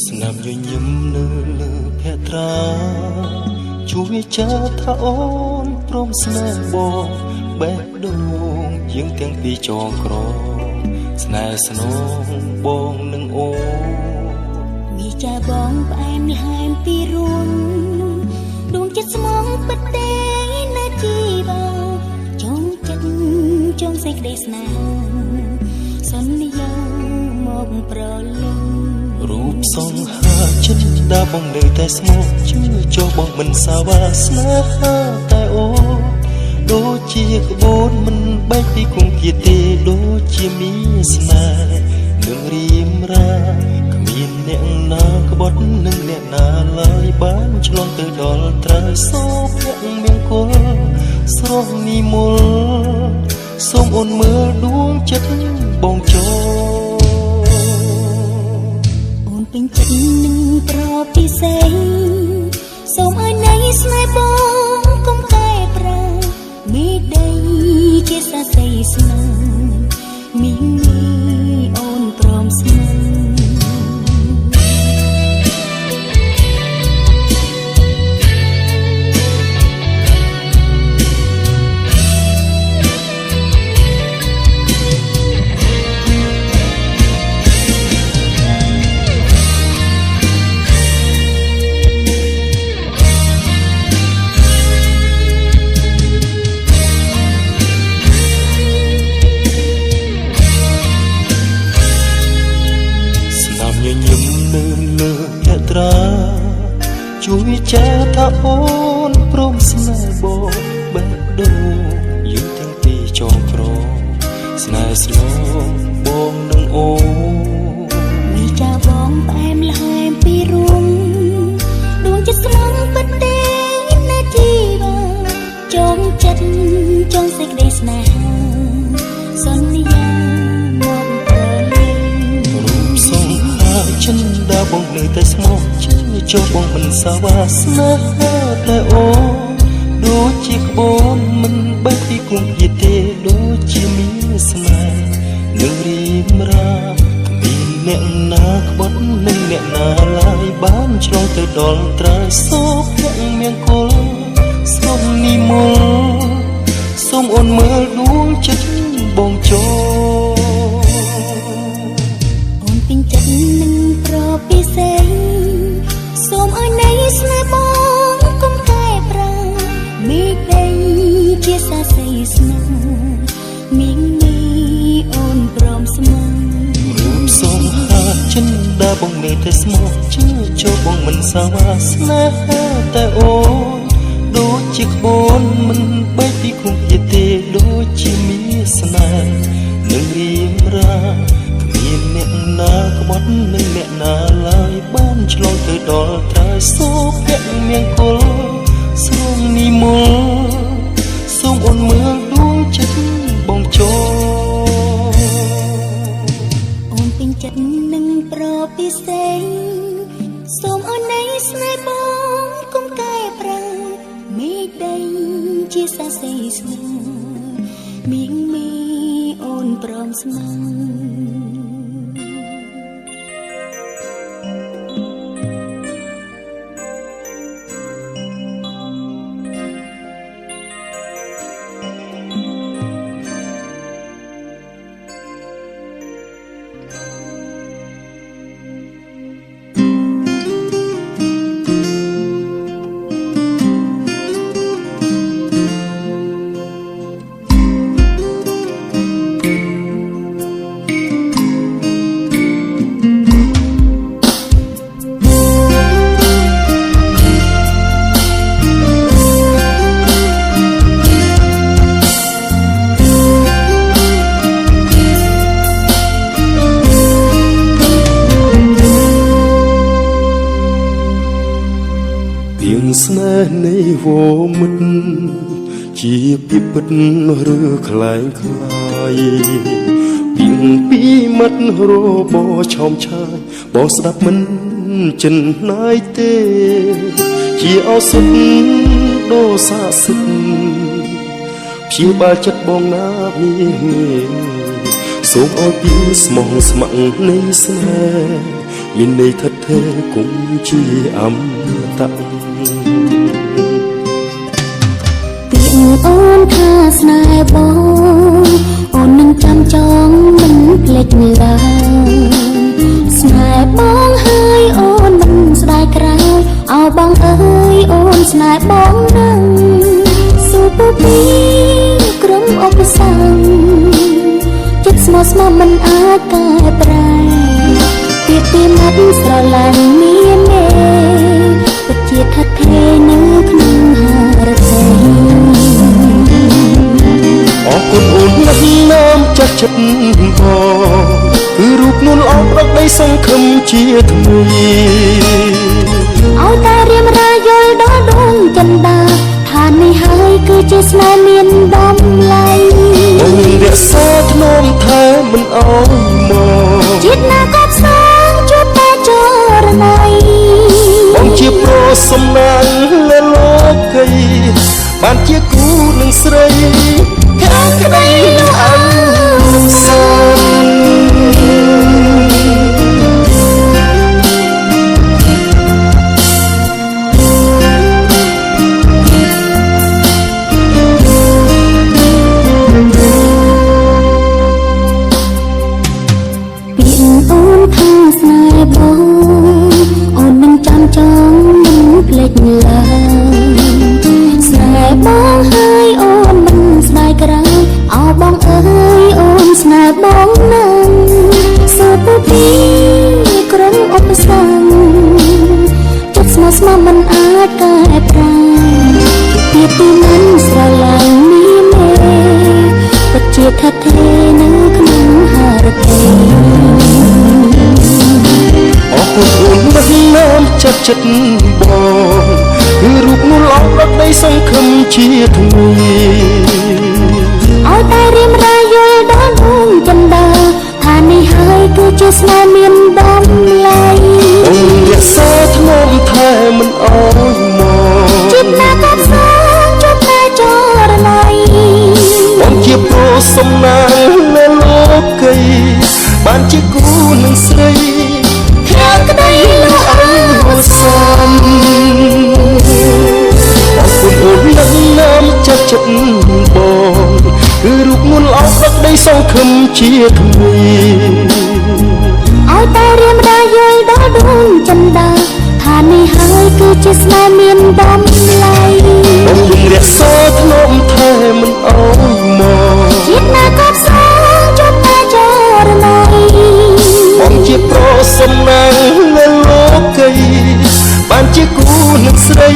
ស្នាមញញឹមនៅលើភក្ត្រាជួយចាថាអូនព្រមស្នេហ៍បងបេះដូងយើងទាំងពីរចងក្រងស្នេហ៍ស្នងបងនឹងអូនវាចាបងផ្អែមល្ហែមពីរួនដួងចិត្តស្មងពិតទេណាជីវ៉ាចងចិត្តចងសេចក្តីស្នេហ៍សន្យាមកប្រលឹងរូបសងហាចិត្តដាបងនៅតែស្មោះជឿចុះបងមិនសាវាស្នេហាតែអូនដូចជាក្បូនមិនបែកពីគង្គាទេដូចជាមានស្នេហ៍នឹងរៀមរាគ្មានអ្នកណាក្បត់នឹងអ្នកណាឡើយបានឆ្លងទៅដល់ត្រើយសោភៈមង្គលស្រស់និមលសូមអូនមើលដួងចិត្តបងចូលពេញចិត្តនឹងប្រពិសេសសូមឲ្យនៃស្នេហ៍បងកុំកែប្រែមេដីជាសរសៃស្នេហ៍មីមីអូនព្រមស្នេហ៍ជួយចាថាអូនព្រមស្នេហ៍បងបេះដូងយើងទាំងពីរចងក្រងស្នេហ៍ស្នងបងនឹងអូនវាចាបងផ្អែមល្ហែមពីរួនដួងចិត្តស្មងពិតទេណាជីវ៉ាចងចិត្តចងសេចក្តីស្នេហាសន្យាមកប្រលឹងរូបសងហាចិនដាបងនៅតែស្មោះចុះបងមិនសាវាស្នេហាតែអូនដូចជាក្បូនមិនបែកពីគង្គាទេដូចជាមានស្នេហ៍នឹងរៀមរាគ្មានអ្នកណាក្បត់នឹងអ្នកណាឡើយបានឆ្លងទៅដល់ត្រើយសោភៈមង្គលស្រស់និមលសូមអូនមើលដួងចិត្តបងចូលអូនពេញចិត្តនឹងប្រពិសេសសូមឲ្យនៃស្នេហ៍បងកុំកែប្រែមេដីជាសរសៃស្នេហ៍មីមីអូនព្រមស្មោះរូបសងហាចិនដាបងនៅតែស្មោះជឿចូលបងមិនសាវាស្នេហាតែអូនដូចជាក្បូនមិនបែកពីគង្គាទេដូចជាមានស្នេហ៍នឹងរៀមរាគ្មានអ្នកណាក្បត់នឹងអ្នកណាឡើយបានឆ្លងទៅដល់ត្រើយសោភៈមង្គលស្រស់និមលសូមអូនមើលដួងចិត្តបងចូលអូនពេញចិត្តនឹងប្រពិសេសសូមឲ្យនៃស្នេហ៍បងកុំកែប្រែមេដីជាសរសៃស្នេហ៍មីមីអូនព្រមស្មោះស្នេហ៍នៃវមិត្តជាពីពិតឬខ្លែងខ្លាយពីពីមិត្តរបឆោមឆាយបោស្ដាប់មិនចិនណាយទេជាឱសថដោសាសិទ្ធព្យាបាលចិត្តបងណាមានសូមឲ្យពីស្មងស្ម័គ្រនៃស្នេហ៍ មានន័យថាเธอគង់ជាអមតៈពាក្យអូនថាស្នេហ៍បងអូននឹងចាំចងមិនភ្លេចឡើយស្នេហ៍បងហើយអូនមិនស្ដាយក្រោយអោបងអើយអូនស្នេហ៍បងនឹងស៊ូពូពីក្រុមឧបសគ្គចិត្តស្មោះស្ម័គ្រមិនអាចកែប្រែពីពីមាត់ស្រឡាញ់មានទេពិតជាថាថេនៅក្នុងហារតីអរគុណអូនណាស់ណាមចាស់ចិត្តបងគឺរូបនួនល្អប្រកដីសង្ឃឹមជាថ្មីឲ្យតែរៀមរាយល់ដល់ដងចិន្តាថានេះហើយគឺជាស្នេហ៍មានតម្លៃអូនរក្សាធ្នមថែមិនអោយមកជាតិណាក៏ផ្សងជួបតែចរណៃបងជាប្រសំណាងលើលោកីបានជាគូនឹងស្រីខាងក្តីលោកអើសូចង់មិនភ្លេចឡើយស្នេហ៍បងហើយអូនមិនស្ដាយក្រោយអោបងអើយអូនស្នេហ៍បងនឹងសូពូពីក្រុមឧបសគ្គចិត្តស្មោះស្ម័គ្រមិនអាចកែប្រែពីពីមិនស្រឡាញ់មានទេពិតជាថាថេនៅក្នុងហារតីអរគុណអូនណាស់ណាមចាស់ចិត្តបងគឺរូបនួនល្អប្រកដីសង្ឃឹមជាថ្មីឲ្យតែរៀមរាយល់ដល់ដងចិន្តាថានេះហើយគឺជាស្នេហ៍មានតម្លៃអូនរក្សាធ្នមថែមិនអោយមកចិត្តណាក៏ផ្សងជួបតែចរណៃបងជាប្រសំណាងលើលោកីបានជាគូនឹងស្រីខាងក្តីលោកអើសំអរគុណអូនណាស់ណាមចាស់ចិត្តបងគឺរូបនួនល្អប្រកដីសង្ឃឹមជាថ្មីឲ្យតែរៀមរាយល់ដល់ដងចិន្តាថានេះហើយគឺជាស្នេហ៍មានតម្លៃបងរក្សាធ្នមថែមិនអោយមកជាតិណាក៏ផ្សងជួបតែចរណៃបងជាប្រសំណាងលើលោកីបានជាគូនឹងស្រី